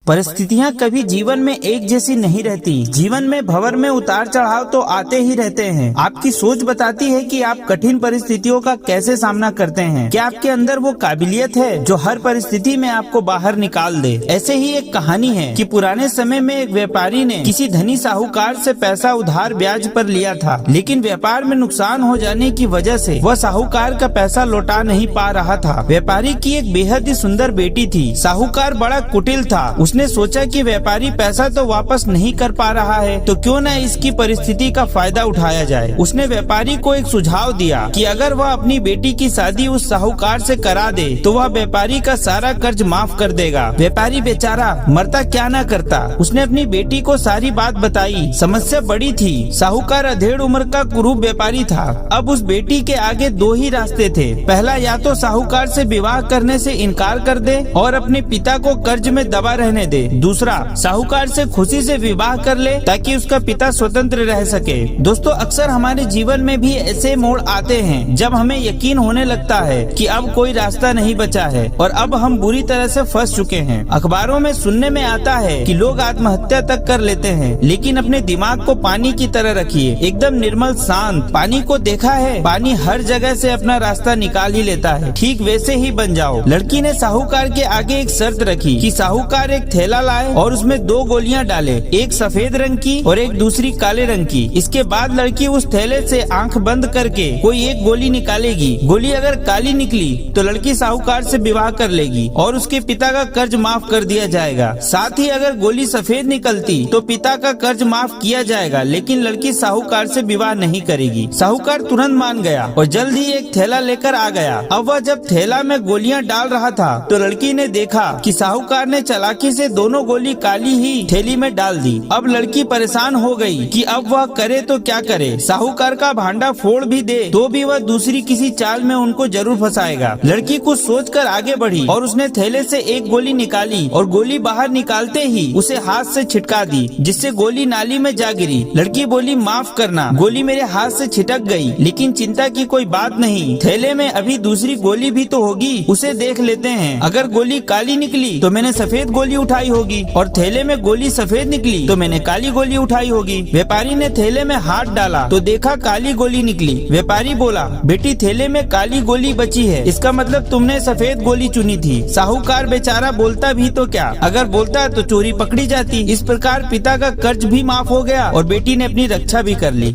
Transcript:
परिस्थितियाँ कभी जीवन में एक जैसी नहीं रहती। जीवन में भंवर में उतार चढ़ाव तो आते ही रहते हैं। आपकी सोच बताती है कि आप कठिन परिस्थितियों का कैसे सामना करते हैं। क्या आपके अंदर वो काबिलियत है जो हर परिस्थिति में आपको बाहर निकाल दे। ऐसे ही एक कहानी है कि पुराने समय में एक व्यापारी ने किसी धनी साहूकार से पैसा उधार ब्याज पर लिया था, लेकिन व्यापार में नुकसान हो जाने की वजह से वह साहूकार का पैसा लौटा नहीं पा रहा था। व्यापारी की एक बेहद ही सुंदर बेटी थी। साहूकार बड़ा कुटिल था। उसने सोचा कि व्यापारी पैसा तो वापस नहीं कर पा रहा है, तो क्यों न इसकी परिस्थिति का फायदा उठाया जाए। उसने व्यापारी को एक सुझाव दिया कि अगर वह अपनी बेटी की शादी उस साहूकार से करा दे तो वह व्यापारी का सारा कर्ज माफ कर देगा। व्यापारी बेचारा मरता क्या न करता। उसने अपनी बेटी को सारी बात बताई। समस्या बड़ी थी। साहूकार अधेड़ उम्र का कुरूप व्यापारी था। अब उस बेटी के आगे दो ही रास्ते थे। पहला, या तो साहूकार से विवाह करने से इनकार कर दे और अपने पिता को कर्ज में दबा रहने दे। दूसरा, साहूकार से खुशी से विवाह कर ले ताकि उसका पिता स्वतंत्र रह सके। दोस्तों, अक्सर हमारे जीवन में भी ऐसे मोड़ आते हैं जब हमें यकीन होने लगता है कि अब कोई रास्ता नहीं बचा है और अब हम बुरी तरह से फंस चुके हैं। अखबारों में सुनने में आता है कि लोग आत्महत्या तक कर लेते हैं, लेकिन अपने दिमाग को पानी की तरह रखिए, एकदम निर्मल शांत। पानी को देखा है, पानी हर जगह से अपना रास्ता निकाल ही लेता है। ठीक वैसे ही बन जाओ। लड़की ने साहूकार के आगे एक शर्त रखी कि साहूकार एक थैला लाए और उसमें 2 गोलियां डाले, एक सफेद रंग की और एक दूसरी काले रंग की। इसके बाद लड़की उस थैले से आंख बंद करके कोई एक गोली निकालेगी। गोली अगर काली निकली तो लड़की साहूकार से विवाह कर लेगी और उसके पिता का कर्ज माफ कर दिया जाएगा। साथ ही अगर गोली सफेद निकलती तो पिता का कर्ज माफ किया जाएगा, लेकिन लड़की साहूकार से विवाह नहीं करेगी। साहूकार तुरंत मान गया और जल्द ही एक थैला लेकर आ गया। अब वह जब थैला में गोलियां डाल रहा था तो लड़की ने देखा कि साहूकार ने चालाकी से दोनों गोली काली ही थैली में डाल दी। अब लड़की परेशान हो गई कि अब वह करे तो क्या करे। साहूकार का भांडा फोड़ भी दे तो भी वह दूसरी किसी चाल में उनको जरूर फंसाएगा। लड़की कुछ सोचकर आगे बढ़ी और उसने थैले से एक गोली निकाली और गोली बाहर निकालते ही उसे हाथ से छिटका दी, जिससे गोली नाली में जा गिरी। लड़की बोली, माफ करना, गोली मेरे हाथ से छिटक गई, लेकिन चिंता की कोई बात नहीं, थैले में अभी दूसरी गोली भी तो होगी, उसे देख लेते हैं। अगर गोली काली निकली तो मैंने सफेद गोली उठाई होगी और थैले में गोली सफेद निकली तो मैंने काली गोली उठाई होगी। व्यापारी ने थैले में हाथ डाला तो देखा काली गोली निकली। व्यापारी बोला, बेटी थैले में काली गोली बची है, इसका मतलब तुमने सफेद गोली चुनी थी। साहूकार बेचारा बोलता भी तो क्या, अगर बोलता तो चोरी पकड़ी जाती। इस प्रकार पिता का कर्ज भी माफ हो गया और बेटी ने अपनी रक्षा भी कर ली।